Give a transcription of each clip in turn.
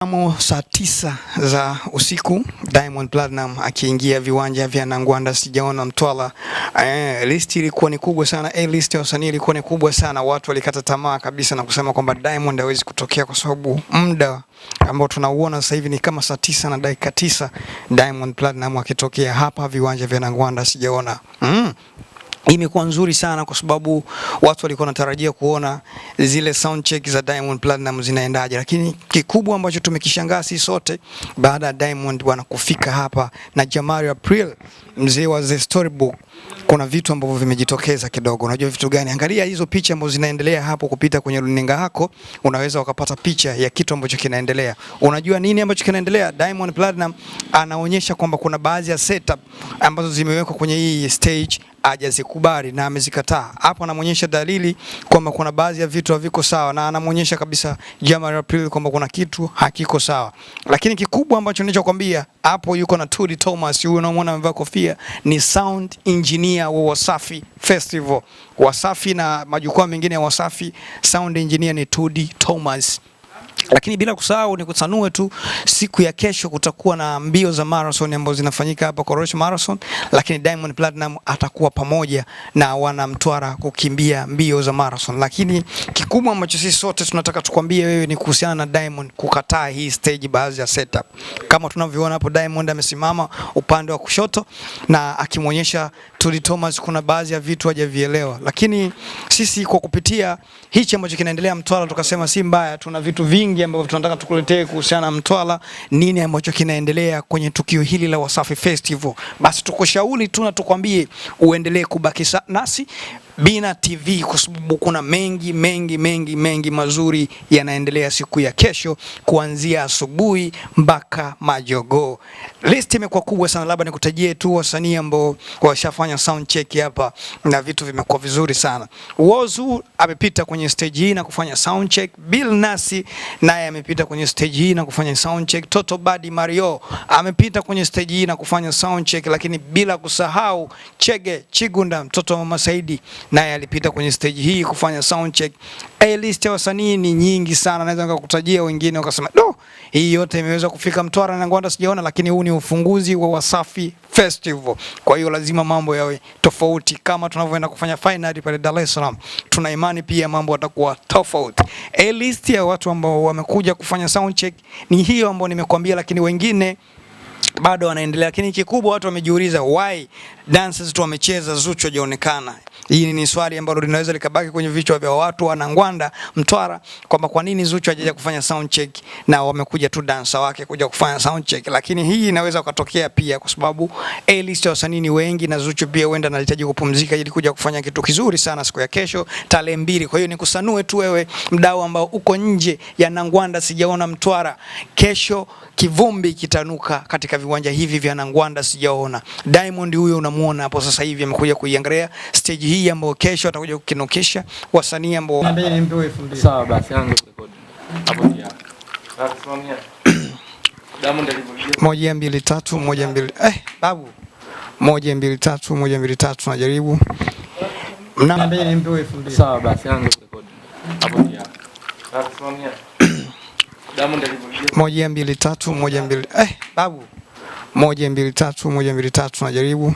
Saa 9 za usiku Diamond Platnumz akiingia viwanja vya Nangwanda Sijaona Mtwara. List ilikuwa ni kubwa sana, list ya wasanii ilikuwa ni kubwa sana. Watu walikata tamaa kabisa na kusema kwamba Diamond hawezi kutokea kwa sababu muda ambao tunauona sasa hivi ni kama saa 9 na dakika 9 Diamond Platnumz akitokea hapa viwanja vya Nangwanda Sijaona. Imekuwa nzuri sana kwa sababu watu walikuwa wanatarajia kuona zile sound check za Diamond Platnumz zinaendaje, lakini kikubwa ambacho tumekishangaa sisi sote baada ya Diamond bwana kufika hapa na January April, mzee wa the storybook, kuna vitu ambavyo vimejitokeza kidogo. Unajua vitu gani? Angalia hizo picha ambazo zinaendelea hapo kupita kwenye runinga yako, unaweza ukapata picha ya kitu ambacho kinaendelea. Unajua nini ambacho kinaendelea? Diamond Platnumz anaonyesha kwamba kuna baadhi ya setup ambazo zimewekwa kwenye hii stage hajazikubali na amezikataa. Hapo anamuonyesha dalili kwamba kuna baadhi ya vitu haviko sawa, na anamuonyesha kabisa January April kwamba kuna kitu hakiko sawa. Lakini kikubwa ambacho nilichokuambia hapo, yuko na Tudi Thomas, huyu unamwona amevaa kofia, ni sound engineer wa Wasafi Festival. Wasafi na majukwaa mengine ya Wasafi, sound engineer ni Tudi Thomas. Lakini bila kusahau ni kusanue tu, siku ya kesho kutakuwa na mbio za marathon ambazo zinafanyika hapa Korosho Marathon, lakini Diamond Platnumz atakuwa pamoja na wana Mtwara kukimbia mbio za marathon. Lakini kikubwa ambacho sisi sote tunataka tukwambie wewe ni kuhusiana na Diamond kukataa hii stage baadhi ya setup. Kama tunavyoona hapo, Diamond amesimama upande wa kushoto na akimuonyesha Tudi Thomas kuna baadhi ya vitu hajavielewa. Lakini sisi kwa kupitia hichi ambacho kinaendelea Mtwara tukasema si mbaya, tuna vitu vingi ambavyo tunataka tukuletee kuhusiana na Mtwara, nini ambacho kinaendelea kwenye tukio hili la Wasafi Festival. Basi tukushauri tu na tukwambie uendelee kubaki nasi Bina TV kwa sababu kuna mengi mazuri yanaendelea siku ya kesho kuanzia asubuhi mpaka majogo. List imekuwa kubwa sana, labda nikutajie tu wasanii ambao washafanya sound check hapa na vitu vimekuwa vizuri sana. Wozu amepita kwenye stage hii na kufanya sound check. Bill Nasi naye amepita kwenye stage hii na kufanya sound check. Toto Badi Mario amepita kwenye stage hii na kufanya sound check, lakini bila kusahau Chege Chigunda, mtoto wa Mama Saidi, naye alipita kwenye stage hii kufanya sound check. List ya wasanii ni nyingi sana, naweza nikakutajia wengine ukasema hii yote imeweza kufika Mtwara Nangwanda Sijaona, lakini huu ni ufunguzi wa Wasafi Festival. Kwa hiyo lazima mambo yawe tofauti. Kama tunavyoenda kufanya final pale Dar es Salaam, tuna imani pia mambo yatakuwa tofauti. List ya watu ambao wamekuja kufanya sound check ni hiyo ambao nimekuambia, lakini wengine bado wanaendelea. Lakini kikubwa watu wamejiuliza why dancers tu wamecheza, Zuchu hajaonekana. Hii ni swali ambalo linaweza likabaki kwenye vichwa vya watu wa Nangwanda Mtwara kwamba kwa nini Zuchu hajaja kufanya sound check na wamekuja tu dancer wake kuja kufanya sound check. Lakini hii inaweza kutokea pia kwa sababu list ya wasanii wengi na Zuchu pia huenda anahitaji kupumzika ili kuja kufanya kitu kizuri sana siku ya kesho tarehe 2. Kwa hiyo nikusanue tu wewe mdau ambao uko nje ya Nangwanda Sijaona Mtwara, kesho kivumbi kitanuka katika viwanja hivi vya Nangwanda Sijaona. Diamond huyo unamuona hapo sasa hivi amekuja kuiangalia stage hii ambayo kesho atakuja kukinokesha wasanii ambao sawa. Basi anza kurekodi hapo pia. Tunasimamia Diamond alivyoingia 1 2 3 1 2 babu 1 2 3 1 2 3 tunajaribu sawa. Basi anza kurekodi hapo pia. Tunasimamia Diamond alivyoingia 1 2 3 1 2 babu 1 2 3 1 2 3 tunajaribu.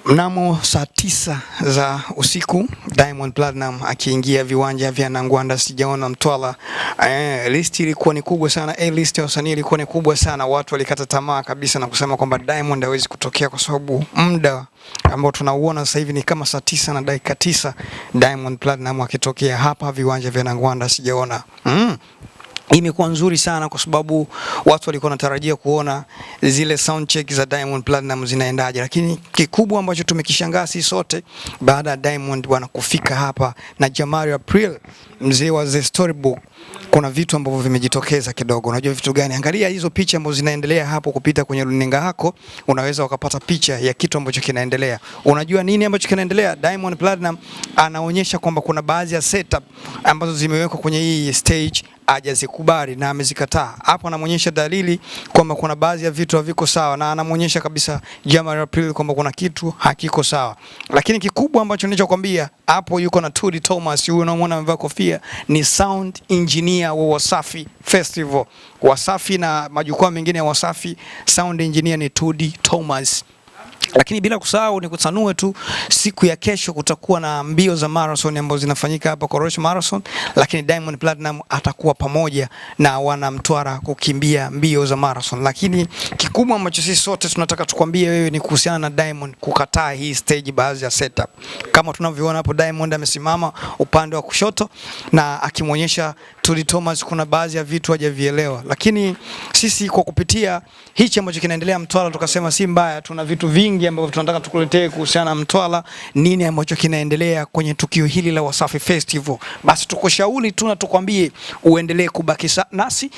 Mnamo saa 9 za usiku Diamond Platnumz akiingia viwanja vya Nangwanda Sijaona Mtwara. List ilikuwa ni kubwa sana, list ya wasanii ilikuwa ni kubwa sana. Watu walikata tamaa kabisa na kusema kwamba Diamond hawezi kutokea kwa sababu muda ambao tunauona sasa hivi ni kama saa 9 na dakika 9 Diamond Platnumz akitokea hapa viwanja vya Nangwanda Sijaona. Imekuwa nzuri sana kwa sababu watu walikuwa wanatarajia kuona zile sound check za Diamond Platnumz zinaendaje, lakini kikubwa ambacho tumekishangaa sisi sote baada ya Diamond bwana kufika hapa na January April, mzee wa the storybook, kuna vitu ambavyo vimejitokeza kidogo. Unajua vitu gani? Angalia hizo picha ambazo zinaendelea hapo kupita kwenye runinga yako, unaweza ukapata picha ya kitu ambacho kinaendelea. Unajua nini ambacho kinaendelea? Diamond Platnumz anaonyesha kwamba kuna baadhi ya setup ambazo zimewekwa kwenye hii stage hajazikubali na amezikataa. Hapo anamuonyesha dalili kwamba kuna baadhi ya vitu haviko sawa, na anamuonyesha kabisa January April kwamba kuna kitu hakiko sawa. Lakini kikubwa ambacho nilichokuambia hapo, yuko na Tudi Thomas, huyu unamwona amevaa kofia, ni sound engineer engineer wa Wasafi Festival. Wasafi na majukwaa mengine ya Wasafi, sound engineer ni Tudi Thomas. Lakini bila kusahau ni kusanue tu, siku ya kesho kutakuwa na mbio za marathon ambazo zinafanyika hapa Korosho Marathon, lakini Diamond Platnumz atakuwa pamoja na wana Mtwara kukimbia mbio za marathon. Lakini kikubwa ambacho sisi sote tunataka tukwambie wewe ni kuhusiana na Diamond kukataa hii stage baadhi ya setup. Kama tunavyoona hapo, Diamond amesimama upande wa kushoto na akimwonyesha Tudi Thomas kuna baadhi ya vitu hajavielewa. Lakini sisi kwa kupitia hichi ambacho kinaendelea Mtwara tukasema si mbaya, tuna vitu vingi ambavyo tunataka tukuletee kuhusiana na Mtwara, nini ambacho kinaendelea kwenye tukio hili la Wasafi Festival. Basi tukushauri tu na tukwambie uendelee kubaki nasi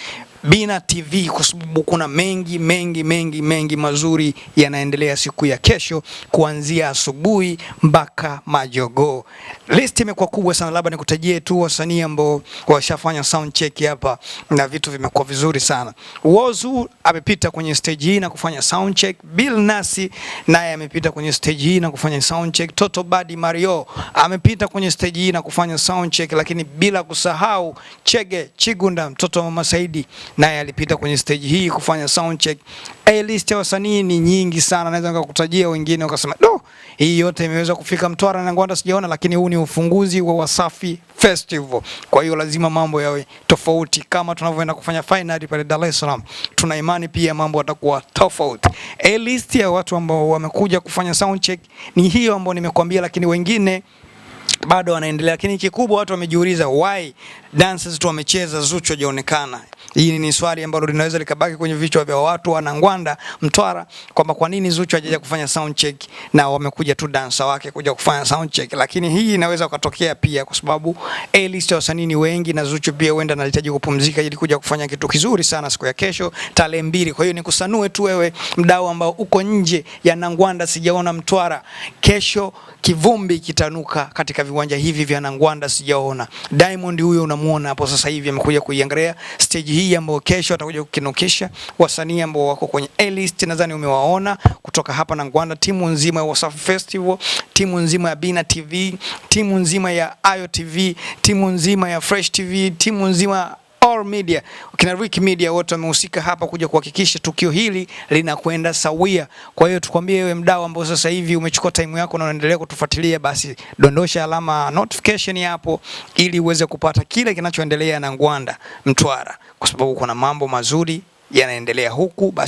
Bina TV kwa sababu kuna mengi mazuri yanaendelea siku ya kesho kuanzia asubuhi mpaka majogoo. List imekuwa kubwa sana, labda nikutajie tu wasanii ambao washafanya sound check hapa na vitu vimekuwa vizuri sana. Wozu amepita kwenye stage hii na kufanya sound check. Bill Nasi naye amepita kwenye stage hii na kufanya sound check. Toto Badi Mario amepita kwenye stage hii na kufanya sound check, lakini bila kusahau Chege Chigunda mtoto wa Mama Saidi naye alipita kwenye stage hii kufanya sound check. List ya wasanii ni nyingi sana, naweza nikakutajia wengine ukasema do, hii yote imeweza kufika Mtwara Nangwanda Sijaona, lakini huu ni ufunguzi wa Wasafi Festival. Kwa hiyo lazima mambo yawe tofauti. Kama tunavyoenda kufanya final pale Dar es Salaam, tuna imani pia mambo yatakuwa tofauti. List ya watu ambao wamekuja kufanya sound check ni hiyo ambao nimekuambia, lakini wengine bado wanaendelea. Lakini kikubwa watu wamejiuliza why dancers tu wamecheza, Zuchu hajaonekana. Hii ni swali ambalo linaweza likabaki kwenye vichwa vya watu wa Nangwanda Mtwara, kwamba kwa nini Zuchu hajaja kufanya sound check na wamekuja tu dancer wake kuja kufanya sound check. Lakini hii inaweza kutokea pia kwa sababu list ya wasanii wengi na Zuchu pia huenda anahitaji kupumzika ili kuja kufanya kitu kizuri sana siku ya kesho tarehe 2. Kwa hiyo nikusanue tu wewe mdau ambao uko nje ya Nangwanda Sijaona Mtwara, kesho kivumbi kitanuka katika viwanja hivi vya Nangwanda Sijaona. Diamond huyo unamuona hapo sasa hivi amekuja kuiangalia stage hii ambayo kesho atakuja kukinukisha wasanii ambao wako kwenye list. Nadhani umewaona kutoka hapa Nangwanda, timu nzima ya Wasafi Festival, timu nzima ya Bina TV, timu nzima ya Ayo TV, timu nzima ya Fresh TV, timu nzima All Media, kina Rick Media, wote wamehusika hapa kuja kuhakikisha tukio hili linakwenda sawia. Kwa hiyo tukwambie wewe mdau ambao sasa hivi umechukua time yako na unaendelea kutufuatilia, basi dondosha alama notification hapo ili uweze kupata kile kinachoendelea Nangwanda Mtwara, kwa sababu kuna mambo mazuri yanaendelea huku. Basi